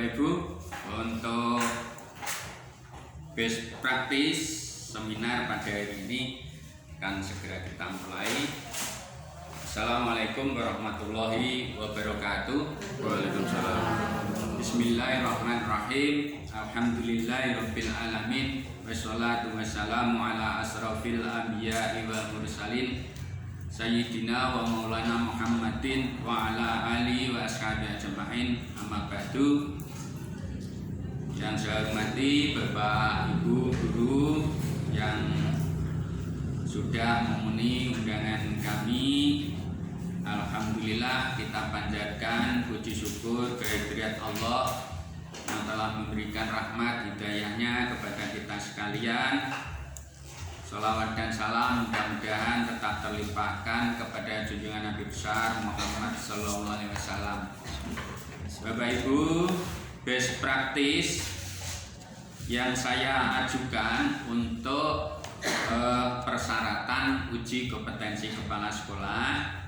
Bapak Ibu, untuk best practice seminar pada hari ini akan segera kita mulai. Assalamualaikum warahmatullahi wabarakatuh. Waalaikumsalam. Bismillahirrahmanirrahim. Alhamdulillahirabbil alamin. Wassalatu wassalamu ala asrofil anbiya'i wal mursalin Sayyidina wa maulana Muhammadin wa ala alihi wa ashabihi ajma'in. Amma ba'du. Yang saya hormati Bapak Ibu guru yang sudah memenuhi undangan kami. Alhamdulillah, kita panjatkan puji syukur kehadirat Allah yang telah memberikan rahmat hidayahnya kepada kita sekalian. Salawat dan salam mudah-mudahan tetap terlimpahkan kepada junjungan Nabi besar Muhammad SAW. Bapak Ibu, best practice yang saya ajukan untuk persyaratan uji kompetensi kepala sekolah,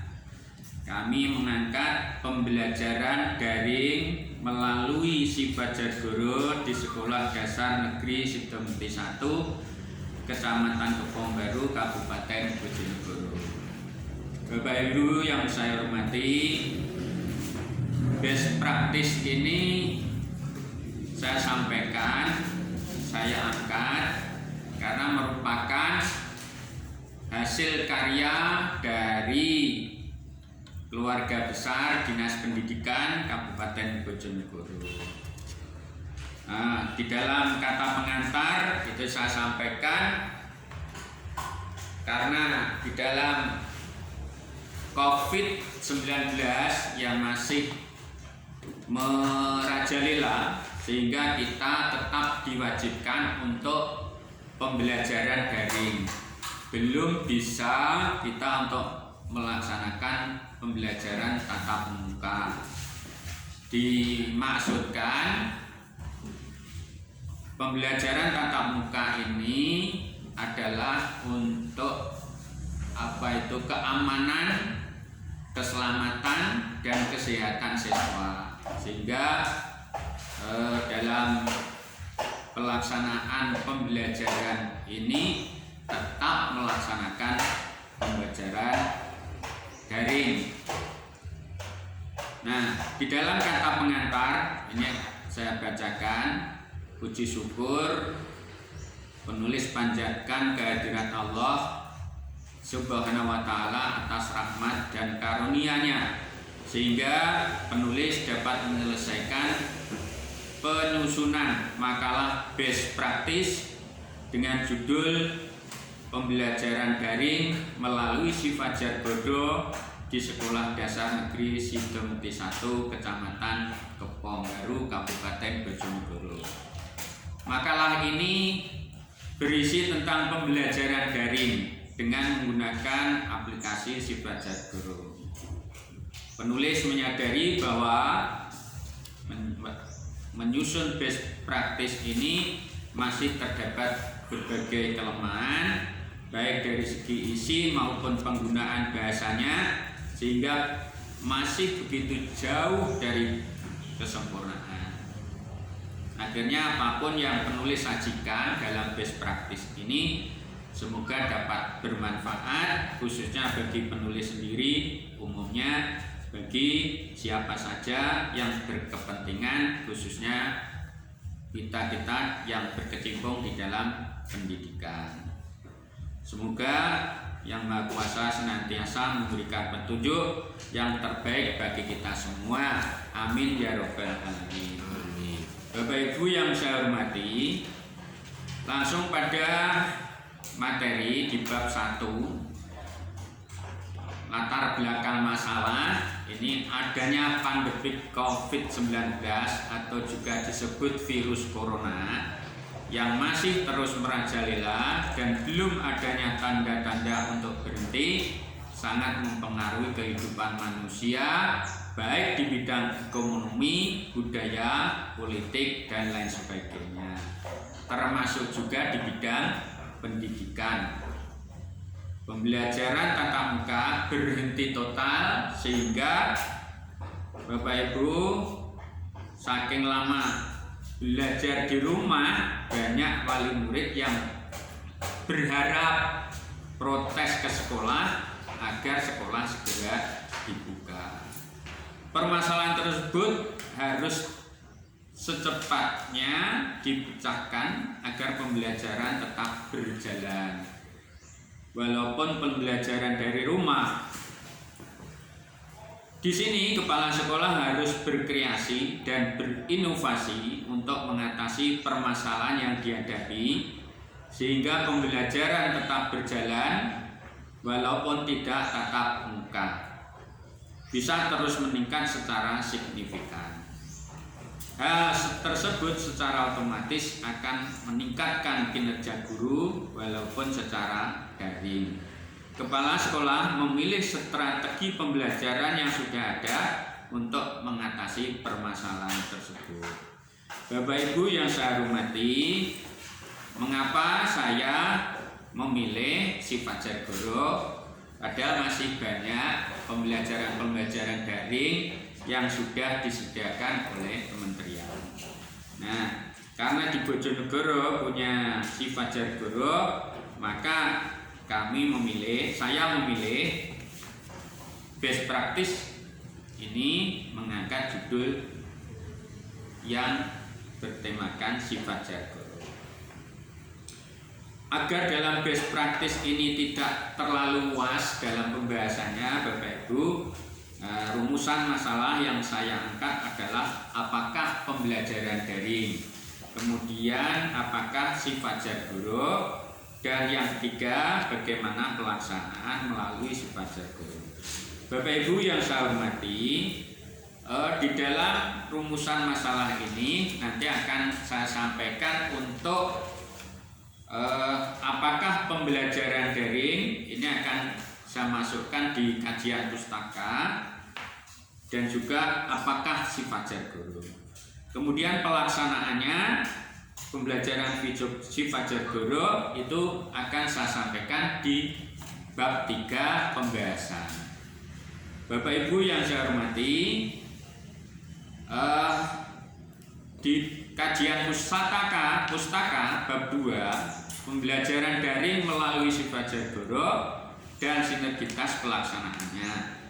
kami mengangkat pembelajaran daring melalui sifat guru di Sekolah Dasar Negeri Sidomukti 1, Kecamatan Kepong Baru, Kabupaten Bojonegoro. Bapak Ibu yang saya hormati, best practice ini saya sampaikan, saya angkat karena merupakan hasil karya dari keluarga besar Dinas Pendidikan Kabupaten Bojonegoro. Nah, di dalam kata pengantar itu saya sampaikan karena di dalam COVID-19 yang masih merajalela, sehingga kita tetap diwajibkan untuk pembelajaran daring. Belum bisa kita untuk melaksanakan pembelajaran tatap muka. Dimaksudkan pembelajaran tatap muka ini adalah untuk keamanan, keselamatan dan kesehatan siswa, sehingga dalam pelaksanaan pembelajaran ini tetap melaksanakan pembelajaran daring. Nah, di dalam kata pengantar ini saya bacakan. Puji syukur penulis panjatkan kehadirat Allah Subhanahu wa ta'ala atas rahmat dan karunia-Nya, sehingga penulis dapat menyelesaikan penyusunan makalah best practice dengan judul pembelajaran daring melalui sifat jargodo di Sekolah Dasar Negeri Sidomukti 1, Kecamatan Kepong Baru, Kabupaten Bojonegoro. Makalah ini berisi tentang pembelajaran daring dengan menggunakan aplikasi sifat jargodo. Penulis menyadari bahwa menyusun best practice ini masih terdapat berbagai kelemahan, baik dari segi isi maupun penggunaan bahasanya, sehingga masih begitu jauh dari kesempurnaan. Akhirnya apapun yang penulis sajikan dalam best practice ini semoga dapat bermanfaat, khususnya bagi penulis sendiri, umumnya bagi siapa saja yang berkepentingan, khususnya kita yang berkecimpung di dalam pendidikan. Semoga Yang Maha Kuasa senantiasa memberikan petunjuk yang terbaik bagi kita semua. Amin ya robbal alamin. Bapak Ibu yang saya hormati, langsung pada materi di bab 1, latar belakang masalah ini adanya pandemi COVID-19 atau juga disebut virus corona yang masih terus merajalela dan belum adanya tanda-tanda untuk berhenti, sangat mempengaruhi kehidupan manusia, baik di bidang ekonomi, budaya, politik, dan lain sebagainya, termasuk juga di bidang pendidikan. Pembelajaran tatap muka berhenti total, sehingga Bapak Ibu saking lama belajar di rumah, banyak wali murid yang berharap protes ke sekolah agar sekolah segera dibuka. Permasalahan tersebut harus secepatnya dipecahkan agar pembelajaran tetap berjalan. Walaupun pembelajaran dari rumah, di sini kepala sekolah harus berkreasi dan berinovasi untuk mengatasi permasalahan yang dihadapi sehingga pembelajaran tetap berjalan walaupun tidak tatap muka, bisa terus meningkat secara signifikan. Hal tersebut secara otomatis akan meningkatkan kinerja guru walaupun secara daring. Kepala sekolah memilih strategi pembelajaran yang sudah ada untuk mengatasi permasalahan tersebut. Bapak Ibu yang saya hormati, mengapa saya memilih sifat guru padahal masih banyak pembelajaran daring yang sudah disediakan oleh kementerian. Nah, karena di Bojonegoro punya sifat guru, maka saya memilih best practice ini mengangkat judul yang bertemakan sifat guru. Agar dalam best practice ini tidak terlalu luas dalam pembahasannya, Bapak Ibu, rumusan masalah yang saya angkat adalah apakah pembelajaran daring, kemudian apakah sifat guru, dan yang ketiga bagaimana pelaksanaan melalui sifat guru. Bapak Ibu yang saya hormati, di dalam rumusan masalah ini nanti akan saya sampaikan untuk apakah pembelajaran daring ini akan saya masukkan di kajian pustaka, dan juga apakah sifat guru. Kemudian pelaksanaannya pembelajaran sifat guru itu akan saya sampaikan di bab 3 pembahasan. Bapak Ibu yang saya hormati, di kajian pustaka bab 2 pembelajaran daring melalui sifat guru dan sinergitas pelaksanaannya.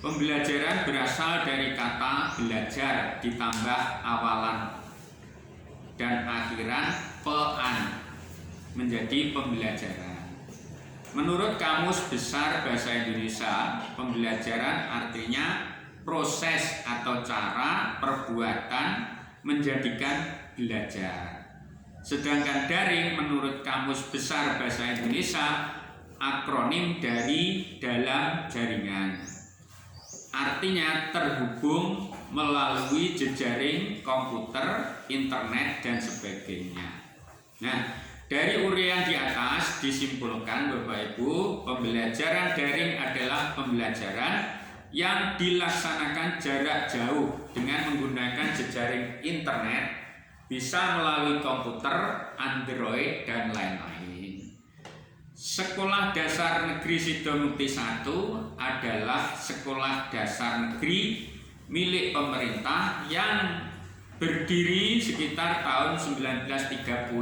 Pembelajaran berasal dari kata belajar ditambah awalan dan akhiran pean menjadi pembelajaran. Menurut Kamus Besar Bahasa Indonesia, pembelajaran artinya proses atau cara perbuatan menjadikan belajar. Sedangkan daring menurut Kamus Besar Bahasa Indonesia akronim dari dalam jaringan. Artinya terhubung melalui jejaring komputer, internet, dan sebagainya. Nah, dari uraian di atas disimpulkan Bapak Ibu, pembelajaran daring adalah pembelajaran yang dilaksanakan jarak jauh dengan menggunakan jejaring internet, bisa melalui komputer, Android, dan lain-lain. Sekolah Dasar Negeri Sidomukti 1 adalah sekolah dasar negeri milik pemerintah yang berdiri sekitar tahun 1930,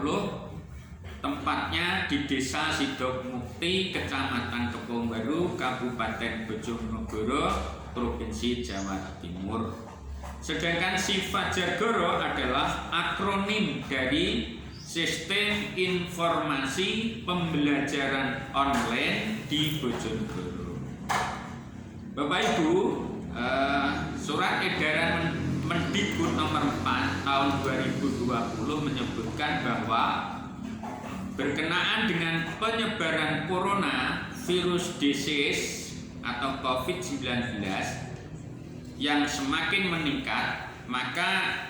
tempatnya di Desa Sidomukti, Kecamatan Kebonbaru, Kabupaten Bojonegoro, Provinsi Jawa Timur. Sedangkan sifat guru adalah akronim dari Sistem Informasi Pembelajaran Online di Bojonegoro. Bapak Ibu, Surat Edaran Mendikbud nomor 4 tahun 2020 menyebutkan bahwa berkenaan dengan penyebaran corona virus disease atau COVID-19 yang semakin meningkat, maka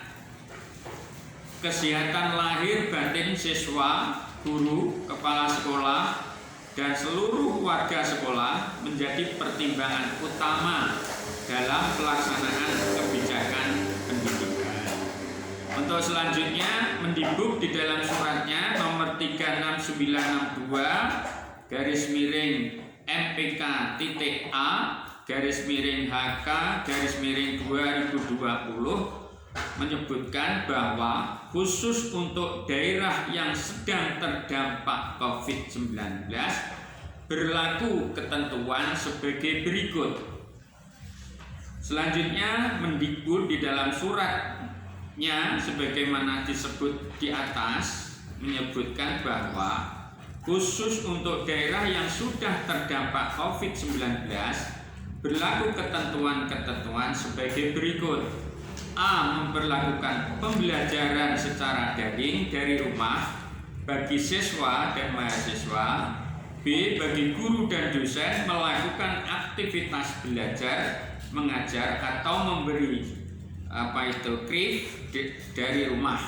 kesehatan lahir batin siswa, guru, kepala sekolah, dan seluruh warga sekolah menjadi pertimbangan utama dalam pelaksanaan kebijakan pendidikan. Untuk selanjutnya, Mendikbud di dalam suratnya nomor 369/MPK.A/HK/2020 menyebutkan bahwa khusus untuk daerah yang sedang terdampak COVID-19 berlaku ketentuan sebagai berikut. Selanjutnya, Mendikbud di dalam suratnya sebagaimana disebut di atas menyebutkan bahwa khusus untuk daerah yang sudah terdampak COVID-19 berlaku ketentuan-ketentuan sebagai berikut. A. Memperlakukan pembelajaran secara daring dari rumah bagi siswa dan mahasiswa. B. Bagi guru dan dosen melakukan aktivitas belajar, mengajar atau memberi dari rumah,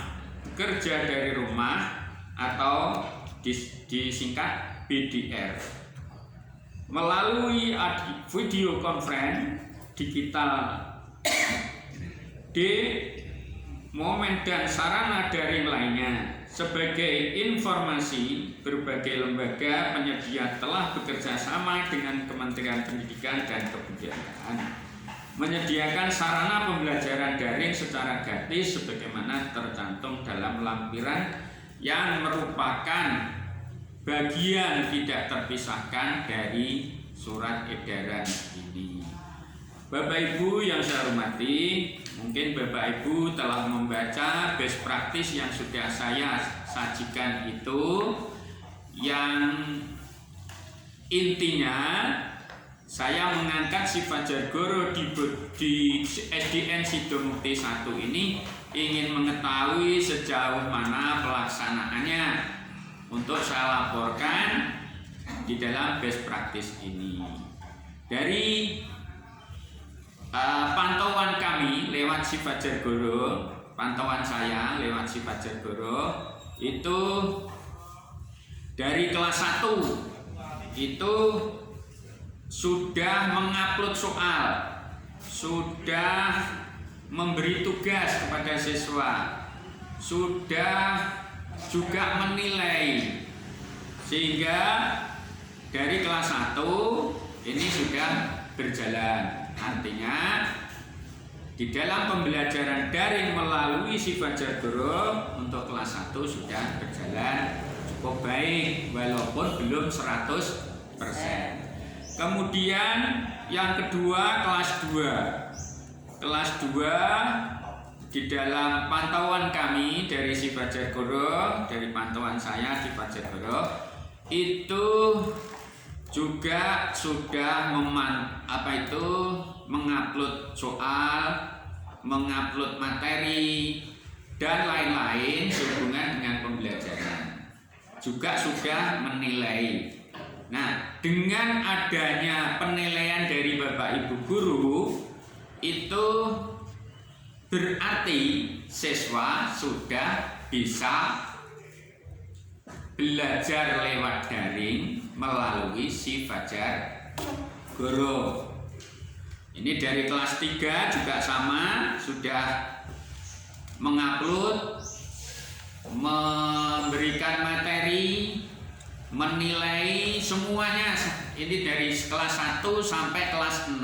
kerja dari rumah atau disingkat BDR melalui video conference digital. D. Momen dan sarana daring lainnya. Sebagai informasi, berbagai lembaga penyedia telah bekerja sama dengan Kementerian Pendidikan dan Kebudayaan menyediakan sarana pembelajaran daring secara gratis sebagaimana tercantum dalam lampiran yang merupakan bagian tidak terpisahkan dari surat edaran ini. Bapak Ibu yang saya hormati, mungkin Bapak Ibu telah membaca best practice yang sudah saya sajikan itu, yang intinya saya mengangkat sifat Jargoro di SDN Sidomukti 1 ini ingin mengetahui sejauh mana pelaksanaannya untuk saya laporkan di dalam best practice ini. Dari pantauan kami lewat sifat Jargoro, pantauan saya lewat sifat Jargoro itu dari kelas 1 itu sudah mengupload soal, sudah memberi tugas kepada siswa, sudah juga menilai, sehingga dari kelas 1 ini sudah berjalan. Artinya di dalam pembelajaran daring melalui sifat Jargoro untuk kelas 1 sudah berjalan cukup baik walaupun belum 100%. Kemudian yang kedua kelas 2. Kelas 2 di dalam pantauan kami dari sifat Jargoro, dari pantauan saya sifat Jargoro itu juga sudah mengupload soal, mengupload materi dan lain-lain sehubungan dengan pembelajaran. Juga sudah menilai. Nah, dengan adanya penilaian dari Bapak Ibu guru itu berarti siswa sudah bisa belajar lewat daring melalui sifat Jargoro. Ini dari kelas 3 juga sama, sudah mengupload, memberikan materi, menilai semuanya. Ini dari kelas 1 sampai kelas 6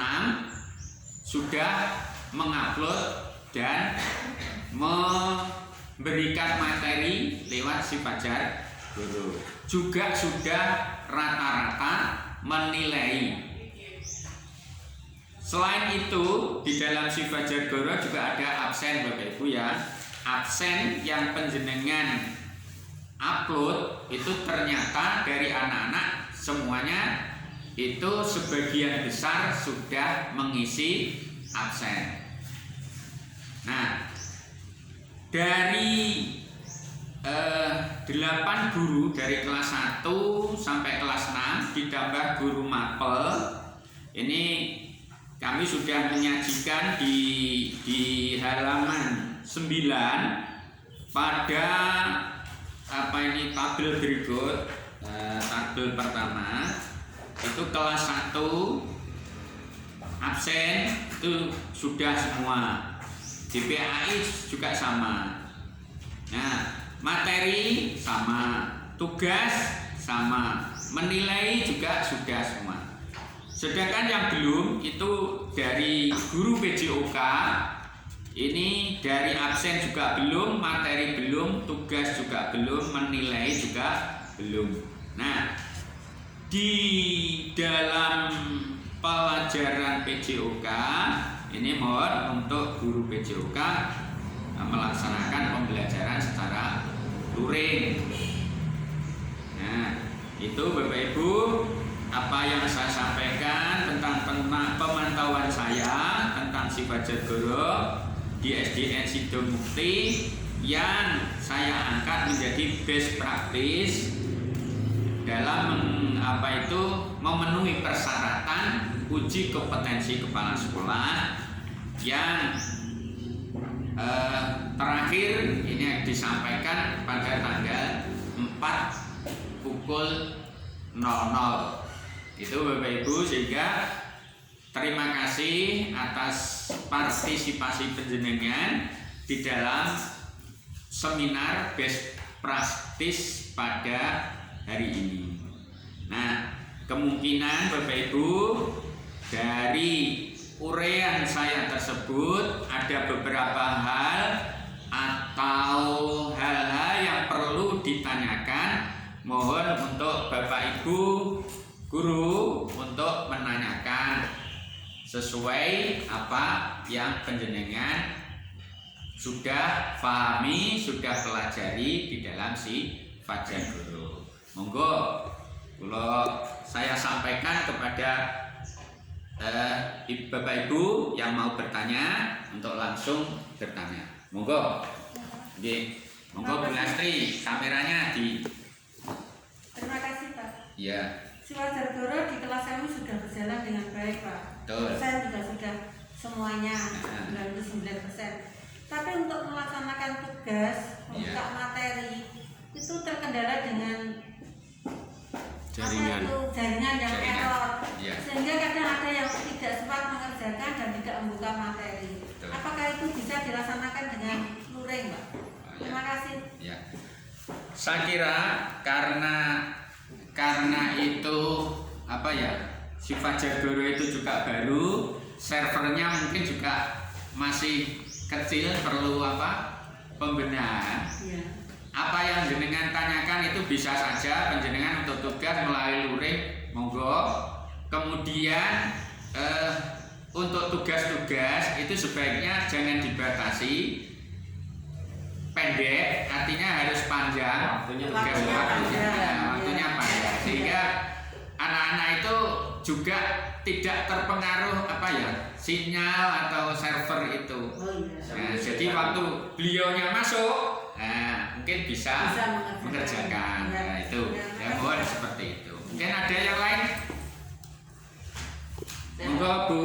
sudah mengupload dan memberikan materi lewat sifat Jargoro. Juga sudah rata-rata menilai. Selain itu, di dalam sifat Jargoro juga ada absen Bapak Ibu ya. Absen yang penjenengan upload itu ternyata dari anak-anak semuanya itu sebagian besar sudah mengisi absen. Nah, dari 8 guru dari kelas 1 sampai kelas 6 ditambah guru mapel, ini kami sudah menyajikan di halaman 9 pada tabel berikut. Tabel pertama itu kelas 1 absen itu sudah semua, DPAI juga sama. Nah, materi sama, tugas sama, menilai juga sudah semua. Sedangkan yang belum itu dari guru PJOK Ini dari absen juga belum, materi belum, tugas juga belum, menilai juga belum. Nah, di dalam pelajaran PJOK ini mohon untuk guru PJOK melaksanakan pembelajaran secara luring. Nah, itu Bapak Ibu apa yang saya sampaikan tentang pemantauan saya tentang sifat Jagoro di SDN Sidomukti yang saya angkat menjadi best practice dalam memenuhi persyaratan uji kompetensi kepala sekolah yang terakhir ini disampaikan pada tanggal 4 pukul 00. Itu Bapak Ibu, sehingga terima kasih atas partisipasi penjenengan di dalam seminar best practice pada hari ini. Nah, kemungkinan Bapak Ibu dari uraian saya tersebut ada beberapa hal atau hal-hal yang perlu ditanyakan. Mohon untuk Bapak Ibu guru untuk menanyakan sesuai apa yang penjenengan sudah pahami, sudah pelajari di dalam sifat Jagoro. Monggo kalau saya sampaikan kepada Bapak Ibu yang mau bertanya untuk langsung bertanya. Monggo. Nggih. Monggo Bu Lastri, kameranya di. Terima kasih Pak. Iya. Sifat Jagoro di kelas kami sudah berjalan dengan baik Pak. Persen juga sudah semuanya 99%. Tapi untuk melaksanakan tugas, membuka materi itu terkendala dengan jaringan yang error, sehingga kadang ada yang tidak sempat mengerjakan dan tidak membuka materi. Apakah itu bisa dilaksanakan dengan luring, Pak? Terima kasih. Ya. Saya kira karena itu sifat Jagoro itu juga baru, servernya mungkin juga masih kecil, perlu pembenahan. Ya. Apa yang jenengan tanyakan itu bisa saja penjenengan untuk tugas melalui luring, monggo. Kemudian untuk tugas-tugas itu sebaiknya jangan dibatasi pendek, artinya harus panjang waktunya panjang, sehingga anak-anak itu juga tidak terpengaruh sinyal atau server itu. Nah, jadi waktu beliaunya masuk, mungkin bisa mengerjakan. Nah, itu ya mohon seperti itu. Mungkin ada yang lain? Monggo Bu.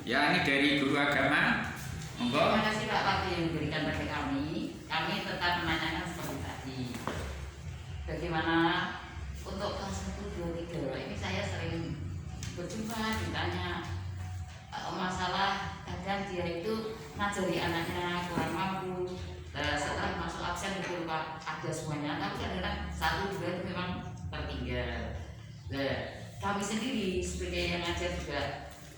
Ya, ini dari guru agama. Monggo. Terima kasih Pak Pati yang diberikan pada kami. Kami tetap menanyakan seperti tadi. Bagaimana untuk kelas 1, 2, 3 ini saya sering berjumpa ditanya masalah kadang dia itu ngajari anaknya kurang mampu. Setelah masuk absen itu Pak ada semuanya, tapi kadang 1, 2 itu memang tertinggal. Kami sendiri sebagai yang ngajar juga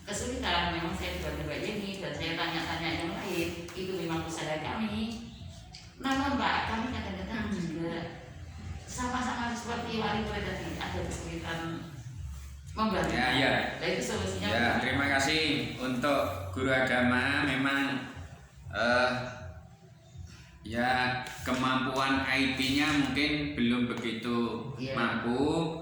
kesulitan. Memang saya juga coba ini dan saya tanya-tanya yang lain, itu memang usaha kami. Namun Pak, kami kadang-kadang juga sama-sama seperti wali murid tadi ada kesulitan membantu. Ya. Nah, itu solusinya. Ya, terima kasih untuk guru agama. Memang ya kemampuan IT-nya mungkin belum begitu mampu,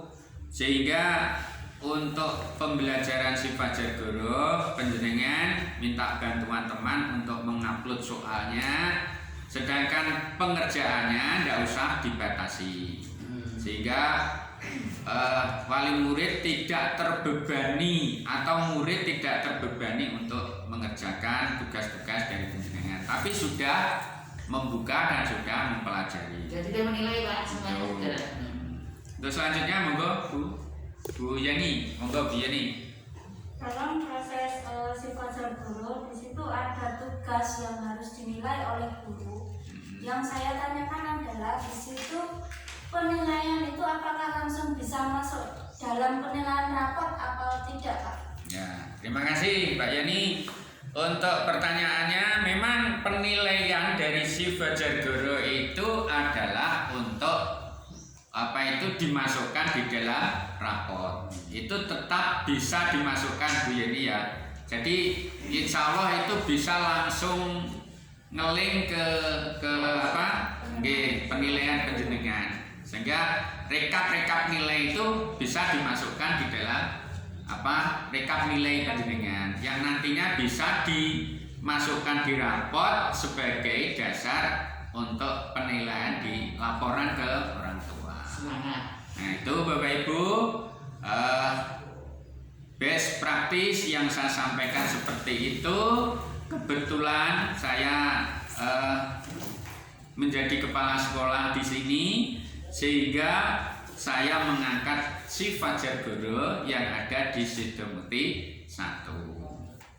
sehingga untuk pembelajaran sifat Jagoro penjenengan minta bantuan teman untuk mengupload soalnya, sedangkan pengerjaannya tidak usah dibatasi, sehingga wali murid tidak terbebani atau murid tidak terbebani untuk mengerjakan tugas-tugas dari penjenengan, tapi sudah membuka dan sudah mempelajari. Jadi dia menilai Pak semuanya sudah. Terus selanjutnya monggo Bu Yani, monggo Bu Yani. Dalam proses sifat Jagoro di situ ada tugas yang harus dinilai oleh guru. Yang saya tanyakan adalah di situ penilaian itu apakah langsung bisa masuk dalam penilaian rapor atau tidak, Pak? Ya, terima kasih Mbak Yani. Untuk pertanyaannya, memang penilaian dari si Fajargoro itu adalah untuk dimasukkan di dalam raport. Itu tetap bisa dimasukkan Bu Yeni ya. Jadi insya Allah itu bisa langsung ngeling ke penilaian penjenengan, sehingga rekap nilai itu bisa dimasukkan di dalam rekap nilai penjenengan yang nantinya bisa dimasukkan di raport sebagai dasar untuk penilaian di laporan ke orang tua. Nah itu Bapak Ibu best practice yang saya sampaikan seperti itu. Kebetulan saya menjadi kepala sekolah di sini, sehingga saya mengangkat si Fajargoro yang ada di Sidomukti 1.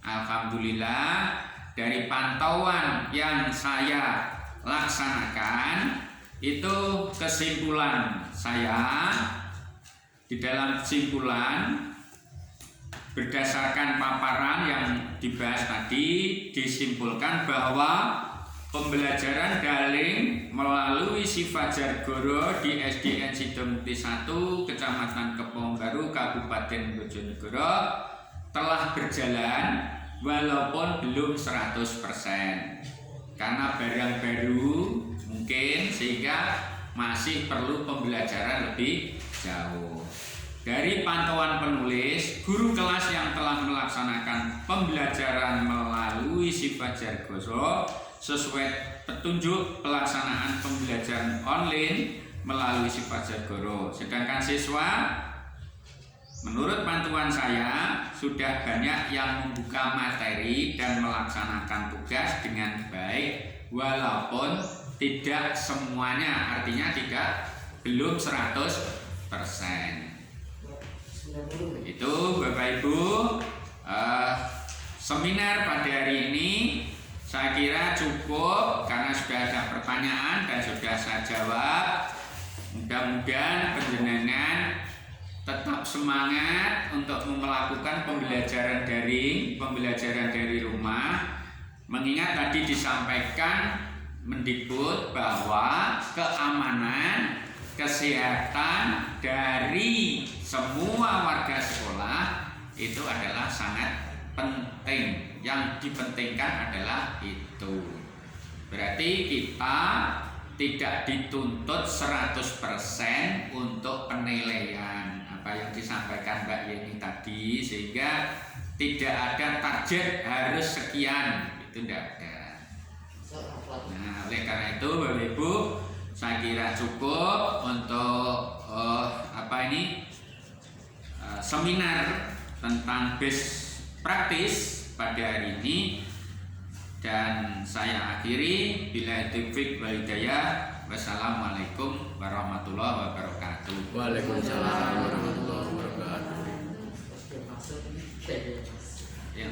Alhamdulillah dari pantauan yang saya laksanakan itu kesimpulan saya, di dalam kesimpulan berdasarkan paparan yang dibahas tadi disimpulkan bahwa pembelajaran daring melalui si Fajargoro di SDN Sidomukti 1 Kecamatan Keponggaru Kabupaten Bojonegoro telah berjalan walaupun belum 100%, karena barang baru mungkin, sehingga masih perlu pembelajaran lebih jauh. Dari pantauan penulis, guru kelas yang telah melaksanakan pembelajaran melalui si Fajargoro sesuai petunjuk pelaksanaan pembelajaran online melalui si Fajargoro. Sedangkan siswa, menurut pantauan saya, sudah banyak yang membuka materi dan melaksanakan tugas dengan baik, walaupun tidak semuanya, artinya belum 100%. Itu Bapak Ibu, seminar pada hari ini saya kira cukup karena sudah ada pertanyaan dan sudah saya jawab. Mudah-mudahan panjenengan tetap semangat untuk melakukan pembelajaran daring, pembelajaran dari rumah. Mengingat tadi disampaikan Mendikbud bahwa keamanan, kesehatan dari semua warga sekolah itu adalah sangat penting. Yang dipentingkan adalah itu. Berarti kita tidak dituntut 100% untuk penilaian apa yang disampaikan Mbak Yeni tadi, sehingga tidak ada target harus sekian, itu tidak ada. Nah, oleh karena itu Bapak Ibu, saya kira cukup untuk seminar tentang best practice pada hari ini, dan saya akhiri bila taufik wal hidayah. Wassalamualaikum warahmatullahi wabarakatuh. Waalaikumsalam warahmatullahi wabarakatuh. Ya.